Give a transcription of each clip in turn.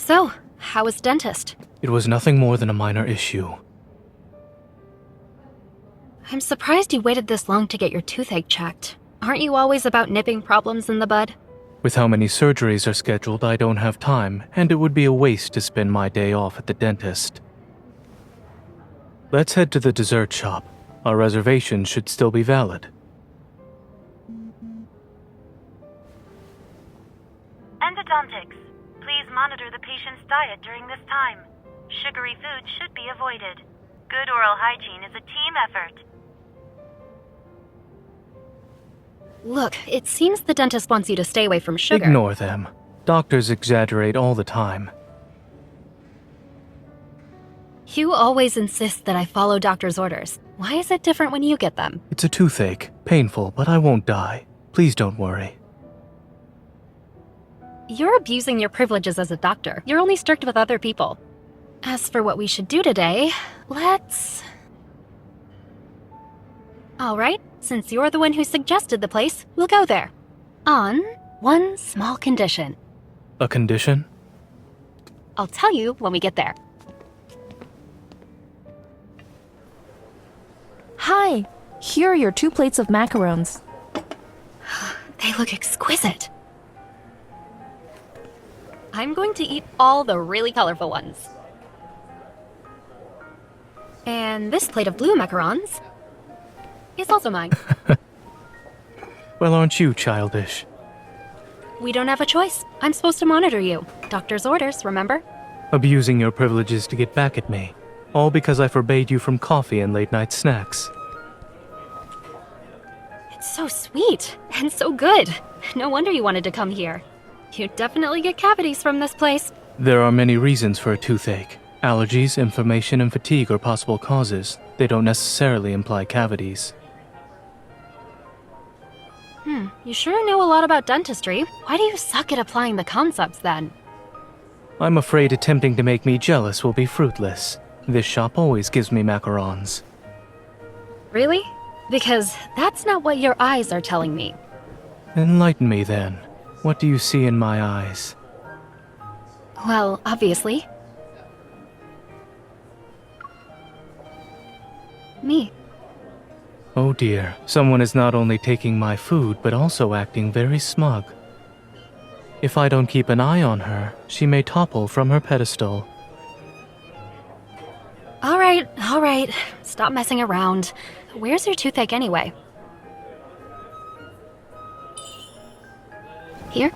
So, how was dentist? It was nothing more than a minor issue. I'm surprised you waited this long to get your toothache checked. Aren't you always about nipping problems in the bud? With how many surgeries are scheduled, I don't have time, and it would be a waste to spend my day off at the dentist. Let's head to the dessert shop. Our reservation should still be valid. Endodontics. Please monitor the patient's diet during this time. Sugary food should be avoided. Good oral hygiene is a team effort. Look, it seems the dentist wants you to stay away from sugar. Ignore them. Doctors exaggerate all the time. You always insist that I follow doctor's orders. Why is it different when you get them? It's a toothache. Painful, but I won't die. Please don't worry. You're abusing your privileges as a doctor. You're only strict with other people. As for what we should do today, let's... Alright, since you're the one who suggested the place, we'll go there. On one small condition. A condition? I'll tell you when we get there. Hi, here are your 2 plates of macarons. They look exquisite. I'm going to eat all the really colorful ones. And this plate of blue macarons is also mine. Well, aren't you childish? We don't have a choice. I'm supposed to monitor you. Doctor's orders, remember? Abusing your privileges to get back at me. All because I forbade you from coffee and late-night snacks. It's so sweet and so good. No wonder you wanted to come here. You'd definitely get cavities from this place. There are many reasons for a toothache. Allergies, inflammation, and fatigue are possible causes. They don't necessarily imply cavities. You sure know a lot about dentistry. Why do you suck at applying the concepts then? I'm afraid attempting to make me jealous will be fruitless. This shop always gives me macarons. Really? Because that's not what your eyes are telling me. Enlighten me then. What do you see in my eyes? Well, obviously. Me. Oh dear, someone is not only taking my food, but also acting very smug. If I don't keep an eye on her, she may topple from her pedestal. All right. Stop messing around. Where's your toothache anyway? Here?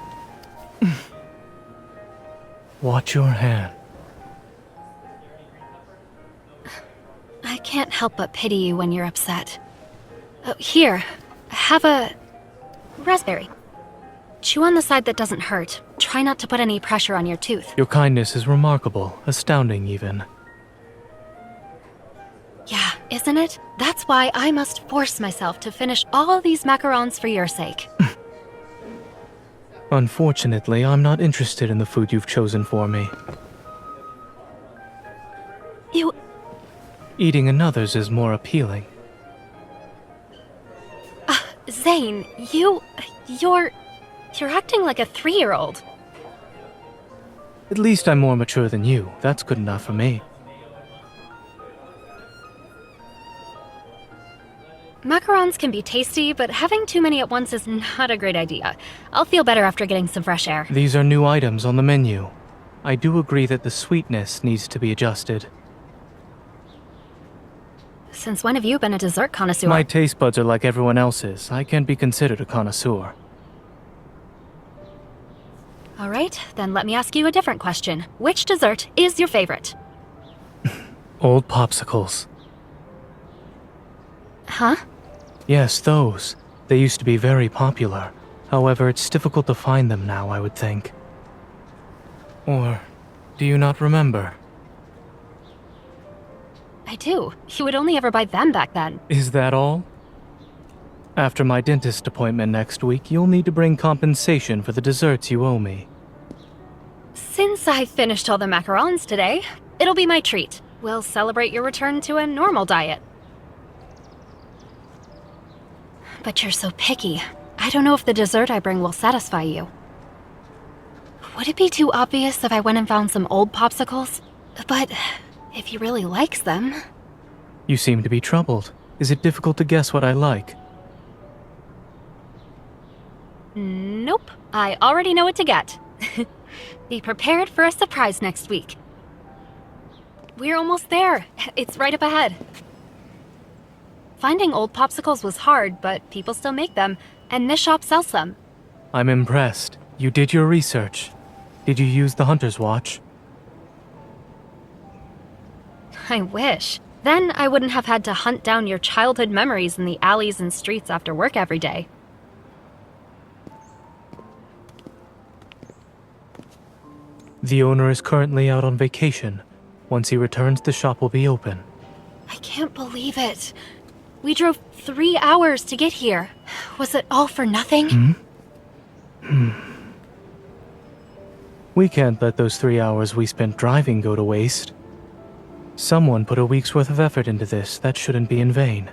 Watch your hand. I can't help but pity you when you're upset. Oh, here, have a raspberry. Chew on the side that doesn't hurt. Try not to put any pressure on your tooth. Your kindness is remarkable, astounding even. Yeah, isn't it? That's why I must force myself to finish all these macarons for your sake. Unfortunately, I'm not interested in the food you've chosen for me. You... Eating another's is more appealing. Zayne, you're acting like a 3-year-old. At least I'm more mature than you. That's good enough for me. Macarons can be tasty, but having too many at once is not a great idea. I'll feel better after getting some fresh air. These are new items on the menu. I do agree that the sweetness needs to be adjusted. Since when have you been a dessert connoisseur? My taste buds are like everyone else's. I can't be considered a connoisseur. All right, then let me ask you a different question. Which dessert is your favorite? Old popsicles. Huh? Yes, those. They used to be very popular. However, it's difficult to find them now, I would think. Or, do you not remember? I do. You would only ever buy them back then. Is that all? After my dentist appointment next week, you'll need to bring compensation for the desserts you owe me. Since I finished all the macarons today, it'll be my treat. We'll celebrate your return to a normal diet. But you're so picky. I don't know if the dessert I bring will satisfy you. Would it be too obvious if I went and found some old popsicles? But if he really likes them... You seem to be troubled. Is it difficult to guess what I like? Nope. I already know what to get. Be prepared for a surprise next week. We're almost there. It's right up ahead. Finding old popsicles was hard, but people still make them, and this shop sells them. I'm impressed. You did your research. Did you use the Hunter's Watch? I wish. Then I wouldn't have had to hunt down your childhood memories in the alleys and streets after work every day. The owner is currently out on vacation. Once he returns, the shop will be open. I can't believe it. We drove 3 hours to get here. Was it all for nothing? We can't let those 3 hours we spent driving go to waste. Someone put a week's worth of effort into this. That shouldn't be in vain.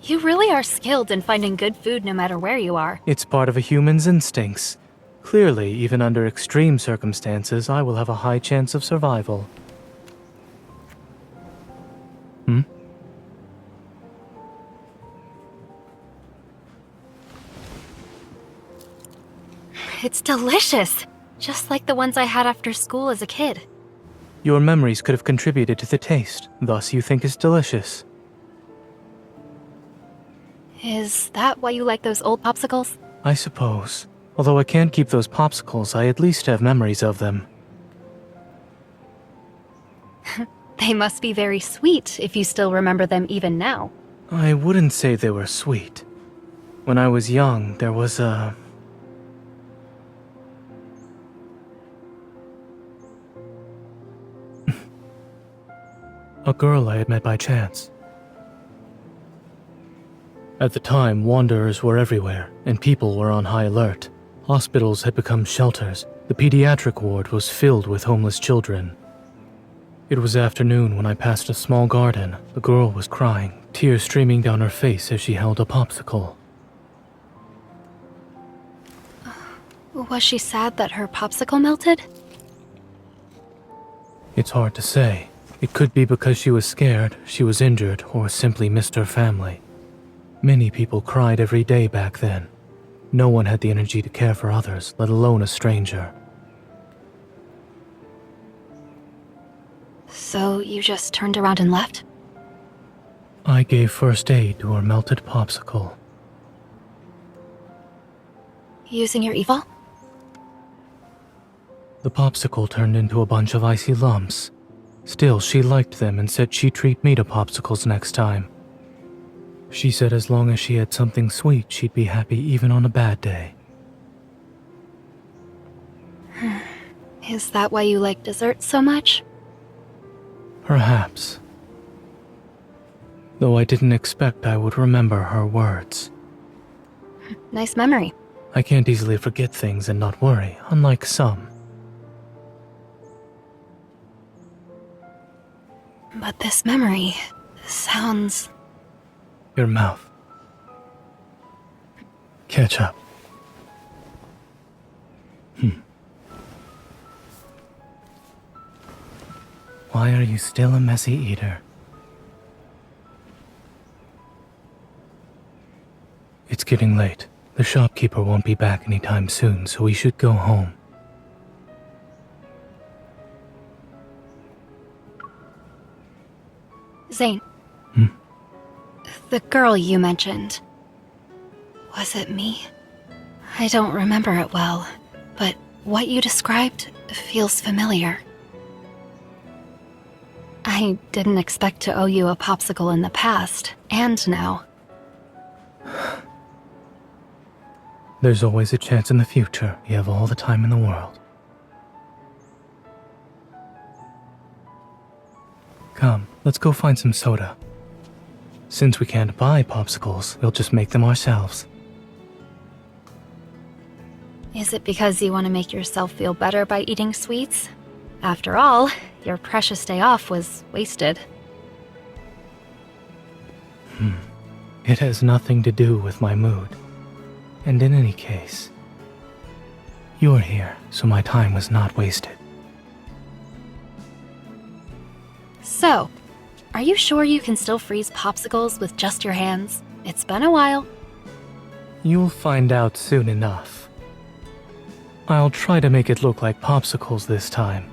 You really are skilled in finding good food no matter where you are. It's part of a human's instincts. Clearly, even under extreme circumstances, I will have a high chance of survival. It's delicious. Just like the ones I had after school as a kid. Your memories could have contributed to the taste, thus you think it's delicious. Is that why you like those old popsicles? I suppose. Although I can't keep those popsicles, I at least have memories of them. They must be very sweet if you still remember them even now. I wouldn't say they were sweet. When I was young, there was a girl I had met by chance. At the time, wanderers were everywhere, and people were on high alert. Hospitals had become shelters. The pediatric ward was filled with homeless children. It was afternoon when I passed a small garden. The girl was crying, tears streaming down her face as she held a popsicle. Was she sad that her popsicle melted? It's hard to say. It could be because she was scared, she was injured, or simply missed her family. Many people cried every day back then. No one had the energy to care for others, let alone a stranger. So you just turned around and left? I gave first aid to her melted popsicle. Using your evil? The popsicle turned into a bunch of icy lumps. Still, she liked them and said she'd treat me to popsicles next time. She said as long as she had something sweet, she'd be happy even on a bad day. Is that why you like desserts so much? Perhaps. Though I didn't expect I would remember her words. Nice memory. I can't easily forget things and not worry, unlike some. But this memory sounds... Your mouth. Ketchup. Why are you still a messy eater? It's getting late. The shopkeeper won't be back anytime soon, so we should go home. Zayne. The girl you mentioned. Was it me? I don't remember it well, but what you described feels familiar. I didn't expect to owe you a popsicle in the past, and now. There's always a chance in the future. You have all the time in the world. Come, let's go find some soda. Since we can't buy popsicles, we'll just make them ourselves. Is it because you want to make yourself feel better by eating sweets? After all, your precious day off was wasted. It has nothing to do with my mood. And in any case, you're here, so my time was not wasted. So, are you sure you can still freeze popsicles with just your hands? It's been a while. You'll find out soon enough. I'll try to make it look like popsicles this time.